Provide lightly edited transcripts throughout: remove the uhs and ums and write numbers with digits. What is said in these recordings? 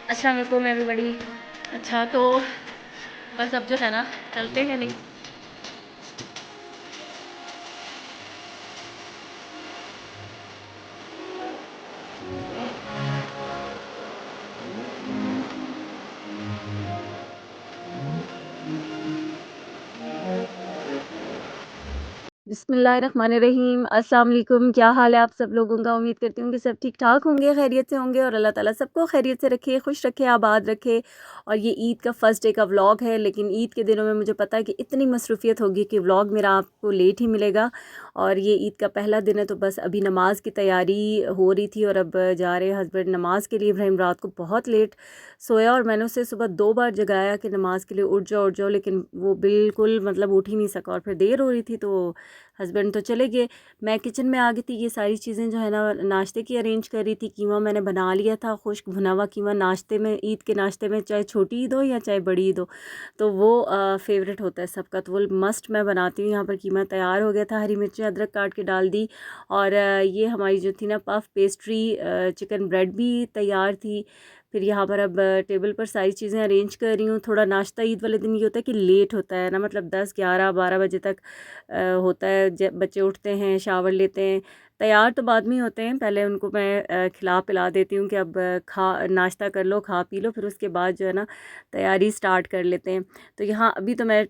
अस्सलाम वालेकुम एवरीबॉडी। अच्छा तो बस अब जो है ना चलते हैं नहीं। बिस्मिल्लाहिर्रहमानिर्रहीम। अस्सलाम वालेकुम। क्या हाल है आप सब लोगों का? उम्मीद करती हूँ कि सब ठीक ठाक होंगे, खैरियत से होंगे और अल्लाह ताला सबको खैरियत से रखे, खुश रखे, आबाद रखे। और ये ईद का फ़र्स्ट डे का व्लॉग है, लेकिन ईद के दिनों में मुझे पता है कि इतनी मसरूफ़ियत होगी कि व्लॉग मेरा आपको लेट ही मिलेगा। और ये ईद का पहला दिन है, तो बस अभी नमाज़ की तैयारी हो रही थी और अब जा रहे हस्बैंड नमाज़ के लिए। इब्राहिम रात को बहुत लेट सोया और मैंने उसे सुबह 2 बार जगाया कि नमाज़ के लिए उठ जाओ, लेकिन वो बिल्कुल मतलब उठ ही नहीं सका और फिर देर हो रही थी तो हस्बैंड तो चले गए। मैं किचन में आ गई थी, ये सारी चीज़ें जो है ना नाश्ते की अरेंज कर रही थी। कीमा मैंने बना लिया था, खुश्क भुना हुआ कीमा। नाश्ते में, ईद के नाश्ते में, चाहे छोटी ईद हो या चाहे बड़ी ईद हो, तो वो फेवरेट होता है सबका, तो वो मस्ट मैं बनाती हूँ। यहाँ पर कीमा तैयार हो गया था, हरी मिर्ची अदरक काट के डाल दी। और ये हमारी जो थी ना पफ पेस्ट्री, चिकन ब्रेड भी तैयार थी। फिर यहाँ पर अब टेबल पर सारी चीज़ें अरेंज कर रही हूँ। थोड़ा नाश्ता ईद वाले दिन ये होता है कि लेट होता है ना, मतलब 10 11 12 बजे तक होता है। जब बच्चे उठते हैं, शावर लेते हैं, तैयार तो बाद में ही होते हैं। पहले उनको मैं खिला पिला देती हूँ कि अब खा नाश्ता कर लो, खा पी लो, फिर उसके बाद जो है ना तैयारी स्टार्ट कर लेते हैं। तो यहाँ अभी तो मैं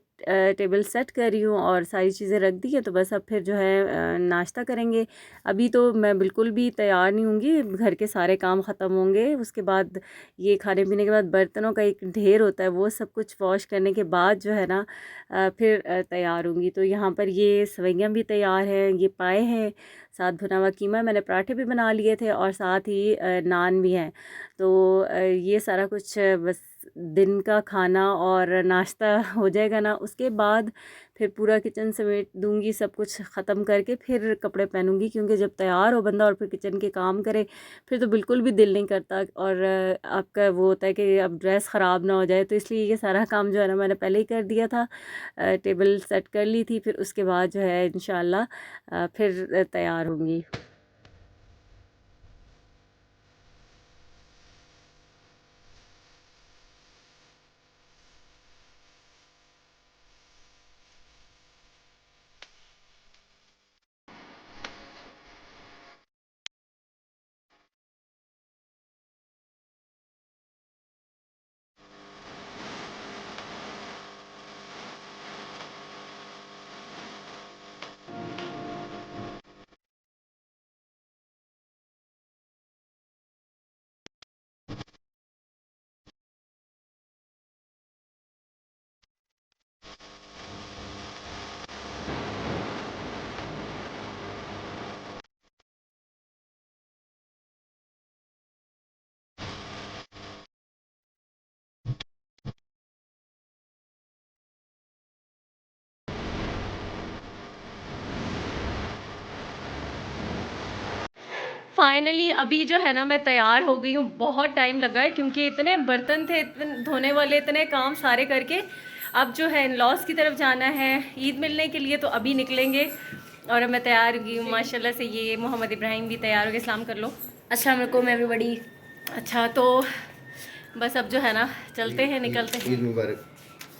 टेबल सेट कर रही हूँ और सारी चीज़ें रख दी है, तो बस अब फिर जो है नाश्ता करेंगे। अभी तो मैं बिल्कुल भी तैयार नहीं होंगी, घर के सारे काम ख़त्म होंगे, उसके बाद ये खाने पीने के बाद बर्तनों का एक ढेर होता है, वो सब कुछ वॉश करने के बाद जो है ना फिर तैयार होंगी। तो यहाँ पर ये सवैयाँ भी तैयार हैं, ये पाए हैं, साथ भुना हुआ कीमा, मैंने पराठे भी बना लिए थे और साथ ही नान भी हैं। तो ये सारा कुछ बस दिन का खाना और नाश्ता हो जाएगा ना, उसके बाद फिर पूरा किचन समेट दूंगी, सब कुछ ख़त्म करके फिर कपड़े पहनूंगी। क्योंकि जब तैयार हो बंदा और फिर किचन के काम करे, फिर तो बिल्कुल भी दिल नहीं करता। और आपका वो होता है कि अब ड्रेस ख़राब ना हो जाए, तो इसलिए ये सारा काम जो है ना मैंने पहले ही कर दिया था। टेबल सेट कर ली थी, फिर उसके बाद जो है इंशाल्लाह फिर तैयार होंगी। फाइनली अभी जो है ना मैं तैयार हो गई हूँ। बहुत टाइम लगा है क्योंकि इतने बर्तन थे, इतने धोने वाले, इतने काम सारे करके अब जो है इन लॉस की तरफ जाना है ईद मिलने के लिए, तो अभी निकलेंगे। और अब मैं तैयार हो गई हूँ माशाल्लाह से। ये मोहम्मद इब्राहिम भी तैयार हो गए, सलाम कर लो। अस्सलाम वालेकुम एवरीबॉडी। अच्छा तो बस अब जो है ना चलते हैं, निकलते हैं। ईद मुबारक।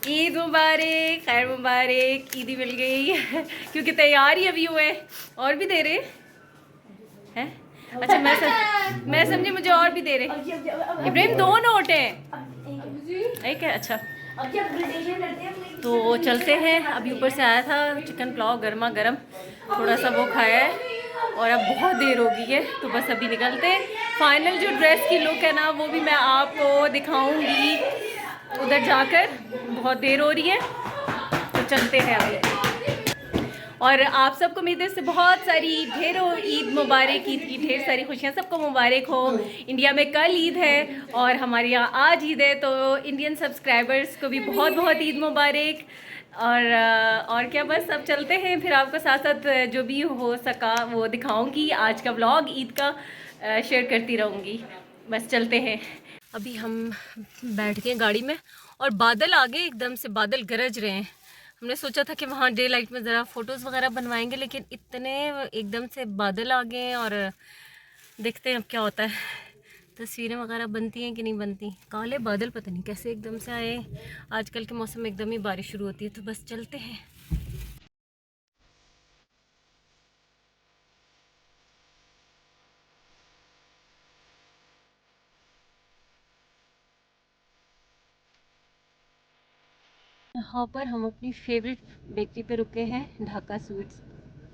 ईद मुबारक, खैर मुबारक, ईदी मिल गई क्योंकि तैयार ही अभी हुए, और भी दे रहे हैं। अच्छा मैं समझी मुझे और भी दे रहे। इब्राहिम दो नोट हैं, एक है। अच्छा तो चलते हैं। अभी ऊपर से आया था चिकन पुलाव गर्मा गर्म, थोड़ा सा वो खाया है और अब बहुत देर हो गई है, तो बस अभी निकलते हैं। फाइनल जो ड्रेस की लुक है ना वो भी मैं आपको दिखाऊंगी उधर जाकर, बहुत देर हो रही है, तो चलते हैं अभी। और आप सबको मेरी तरफ से बहुत सारी ढेरों ईद मुबारक, ईद की ढेर सारी खुशियाँ सबको मुबारक हो। इंडिया में कल ईद है और हमारे यहाँ आज ईद है, तो इंडियन सब्सक्राइबर्स को भी बहुत बहुत ईद मुबारक। और क्या, बस अब चलते हैं, फिर आपको साथ साथ जो भी हो सका वो दिखाऊंगी। आज का व्लॉग ईद का शेयर करती रहूँगी। बस चलते हैं। अभी हम बैठ गए गाड़ी में और बादल आ गए, एकदम से बादल गरज रहे हैं। हमने सोचा था कि वहाँ डे लाइट में ज़रा फ़ोटोज़ वगैरह बनवाएंगे, लेकिन इतने एकदम से बादल आ गए हैं और देखते हैं अब क्या होता है। तस्वीरें वगैरह बनती हैं कि नहीं बनती। काले बादल पता नहीं कैसे एकदम से आए। आजकल के मौसम में एकदम ही बारिश शुरू होती है, तो बस चलते हैं। यहाँ पर हम अपनी फेवरेट बेकरी पे रुके हैं, ढाका स्वीट्स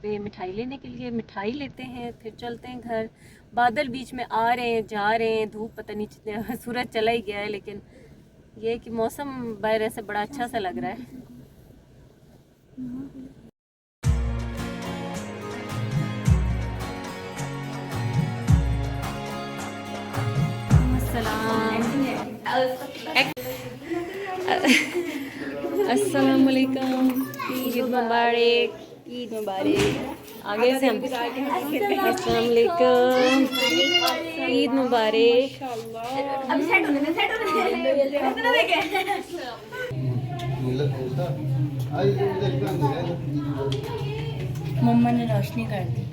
पे मिठाई लेने के लिए। मिठाई लेते हैं फिर चलते हैं घर। बादल बीच में आ रहे हैं जा रहे हैं, धूप पता नहीं सूरज चला ही गया है, लेकिन ये है कि मौसम बाहर से बड़ा अच्छा सा लग रहा है। अस्सलाम वालेकुम, ईद मुबारक, ईद मुबारक। आगे से हम अस्सलाम वालेकुम, ईद मुबारक। मम्मा ने रोशनी कर दी।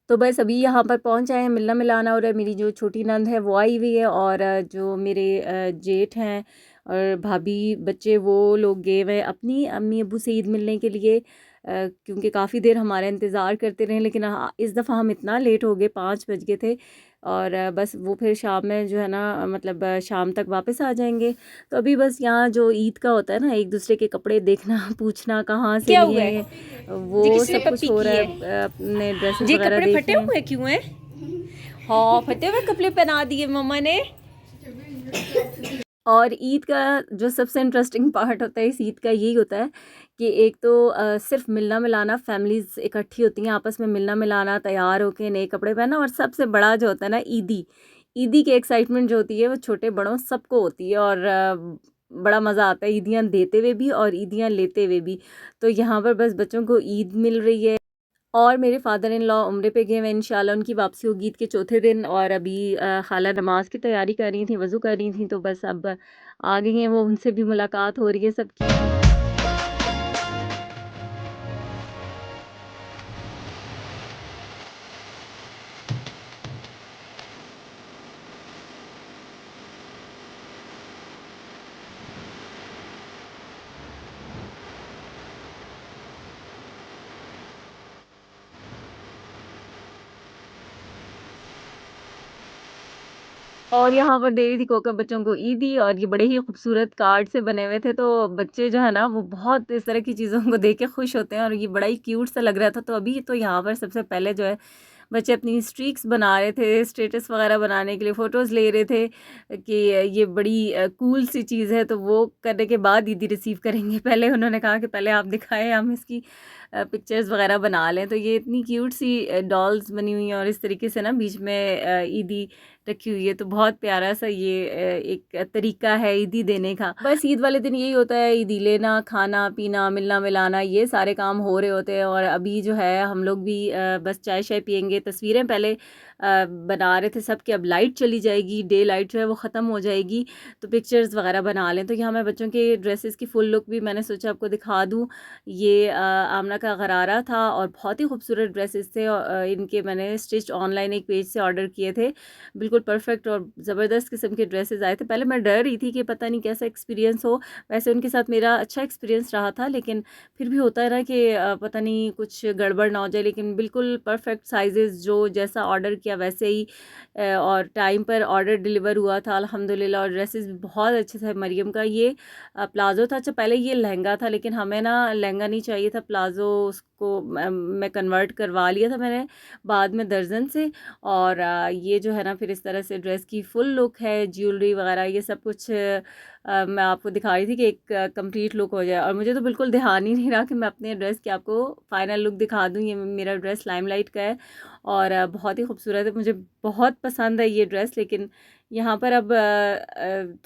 तो बस अभी यहाँ पर पहुँच आए हैं, मिलना मिलाना हो रहा है। मेरी जो छोटी नंद है वो आई हुई है, और जो मेरे जेठ हैं और भाभी बच्चे वो लोग गए हुए हैं अपनी अम्मी अब्बू से ईद मिलने के लिए, क्योंकि काफ़ी देर हमारा इंतज़ार करते रहे। लेकिन इस दफ़ा हम इतना लेट हो गए, 5 बज गए थे। और बस वो फिर शाम में जो है ना, मतलब शाम तक वापस आ जाएंगे। तो अभी बस यहाँ जो ईद का होता है ना, एक दूसरे के कपड़े देखना, पूछना कहाँ से लिए हैं, वो सब कुछ हो रहा है। अपने ड्रेसेस वगैरह देख फटे हुए क्यों हैं? हाँ, फटे हुए कपड़े पहना दिए मम्मा ने। और ईद का जो सबसे इंटरेस्टिंग पार्ट होता है इस ईद का, यही होता है कि एक तो सिर्फ मिलना मिलाना, फैमिलीज़ इकट्ठी होती हैं आपस में, मिलना मिलाना, तैयार होके नए कपड़े पहनना, और सबसे बड़ा जो होता है ना ईदी, ईदी की एक्साइटमेंट जो होती है वो छोटे बड़ों सबको होती है। और बड़ा मज़ा आता है ईदियाँ देते हुए भी और ईदियाँ लेते हुए भी। तो यहाँ पर बस बच्चों को ईद मिल रही है, और मेरे फादर इन लॉ उम्रे पे गए हुए, इंशाल्लाह उनकी वापसी होगी ईद के चौथे दिन। और अभी खाला नमाज की तैयारी कर रही थी, वज़ू कर रही थी, तो बस अब आ गई हैं वो, उनसे भी मुलाकात हो रही है सबकी। और यहाँ पर दे रही थी कोका बच्चों को ईदी, और ये बड़े ही खूबसूरत कार्ड से बने हुए थे। तो बच्चे जो है ना वो बहुत इस तरह की चीज़ों को देख के खुश होते हैं, और ये बड़ा ही क्यूट सा लग रहा था। तो अभी तो यहाँ पर सबसे पहले जो है बच्चे अपनी स्ट्रीक्स बना रहे थे, स्टेटस वगैरह बनाने के लिए फ़ोटोज़ ले रहे थे कि ये बड़ी कूल सी चीज़ है। तो वो करने के बाद ईदी रिसीव करेंगे। पहले उन्होंने कहा कि पहले आप दिखाएं, हम इसकी पिक्चर्स वगैरह बना लें। तो ये इतनी क्यूट सी डॉल्स बनी हुई हैं, और इस तरीके से ना बीच में ईदी रखी हुई है। तो बहुत प्यारा सा ये एक तरीका है ईदी देने का। बस ईद वाले दिन यही होता है, ईदी लेना, खाना पीना, मिलना मिलाना, ये सारे काम हो रहे होते हैं। और अभी जो है हम लोग भी बस चाय शाय पियेंगे। तस्वीरें पहले बना रहे थे सब कि अब लाइट चली जाएगी, डे लाइट जो है वो ख़त्म हो जाएगी, तो पिक्चर्स वगैरह बना लें। तो यहाँ मैं बच्चों के ड्रेसेस की फुल लुक भी मैंने सोचा आपको दिखा दूँ। ये आमना का गरारा था, और बहुत ही खूबसूरत ड्रेसेस थे। इनके मैंने स्टिच ऑनलाइन एक पेज से ऑर्डर किए थे, बिल्कुल परफेक्ट और ज़बरदस्त किस्म के ड्रेसेस आए थे। पहले मैं डर रही थी कि पता नहीं कैसा एक्सपीरियंस हो, वैसे उनके साथ मेरा अच्छा एक्सपीरियंस रहा था, लेकिन फिर भी होता है ना कि पता नहीं कुछ गड़बड़ ना हो जाए। लेकिन बिल्कुल परफेक्ट साइजेस, जो जैसा ऑर्डर किया वैसे ही और टाइम पर ऑर्डर डिलीवर हुआ था अल्हम्दुलिल्लाह। और ड्रेसेस भी बहुत अच्छे थे। मरियम का ये प्लाज़ो था, अच्छा पहले ये लहंगा था, लेकिन हमें ना लहंगा नहीं चाहिए था, प्लाज़ो उसको मैं कन्वर्ट करवा लिया था मैंने बाद में दर्जन से। और ये जो है ना फिर इस तरह से ड्रेस की फुल लुक है, ज्वेलरी वगैरह ये सब कुछ मैं आपको दिखा रही थी कि एक कंप्लीट लुक हो जाए। और मुझे तो बिल्कुल ध्यान ही नहीं रहा कि मैं अपने ड्रेस की आपको फ़ाइनल लुक दिखा दूँ। ये मेरा ड्रेस लाइमलाइट का है, और बहुत ही खूबसूरत है, मुझे बहुत पसंद है ये ड्रेस। लेकिन यहाँ पर अब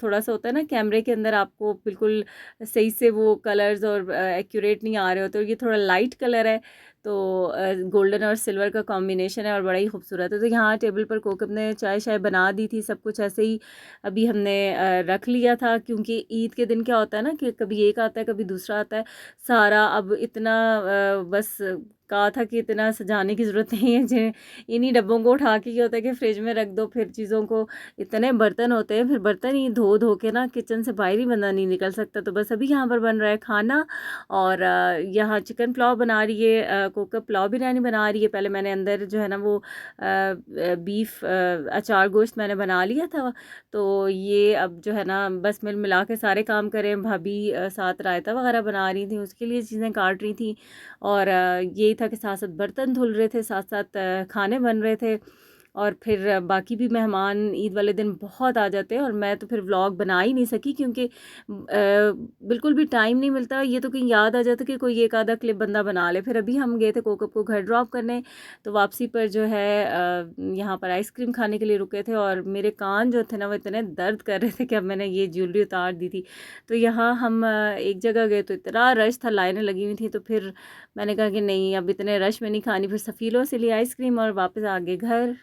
थोड़ा सा होता है ना, कैमरे के अंदर आपको बिल्कुल सही से वो कलर्स और एक्यूरेट नहीं आ रहे होते। और ये थोड़ा लाइट कलर है, तो गोल्डन और सिल्वर का कॉम्बिनेशन है, और बड़ा ही खूबसूरत है। तो यहाँ टेबल पर कोकब ने चाय शाय बना दी थी, सब कुछ ऐसे ही अभी हमने रख लिया था। क्योंकि ईद के दिन क्या होता है ना कि कभी एक आता है कभी दूसरा आता है, सारा अब इतना बस कहा था कि इतना सजाने की ज़रूरत नहीं है, जिन इन्हीं डब्बों को उठा के ये होता है कि फ्रिज में रख दो, फिर चीज़ों को, इतने बर्तन होते हैं, फिर बर्तन ही धो धो के ना किचन से बाहर ही बंदा नहीं निकल सकता। तो बस अभी यहाँ पर बन रहा है खाना, और यहाँ चिकन पुलाव बना रही है, कुकर पुलाव बिरयानी बना रही है। पहले मैंने अंदर जो है ना वो बीफ अचार गोश्त मैंने बना लिया था, तो ये अब जो है ना बस मिल मिला के सारे काम करें। भाभी साथ रायता वगैरह बना रही थी, उसके लिए चीज़ें काट रही थी, और यही था कि साथ साथ बर्तन धुल रहे थे, साथ साथ खाने बन रहे थे। और फिर बाकी भी मेहमान ईद वाले दिन बहुत आ जाते हैं, और मैं तो फिर व्लॉग बना ही नहीं सकी, क्योंकि बिल्कुल भी टाइम नहीं मिलता। ये तो कहीं याद आ जाता कि कोई एक आधा क्लिप बंदा बना ले। फिर अभी हम गए थे कोकब को घर ड्रॉप करने, तो वापसी पर जो है यहाँ पर आइसक्रीम खाने के लिए रुके थे, और मेरे कान जो थे ना वो इतने दर्द कर रहे थे कि अब मैंने ये ज्वेलरी उतार दी थी। तो यहाँ हम एक जगह गए तो इतना रश था, लाइनें लगी हुई थी, तो फिर मैंने कहा कि नहीं, अब इतने रश में नहीं खानी। फिर सफ़ीलों से ली आइसक्रीम और वापस आ गए घर।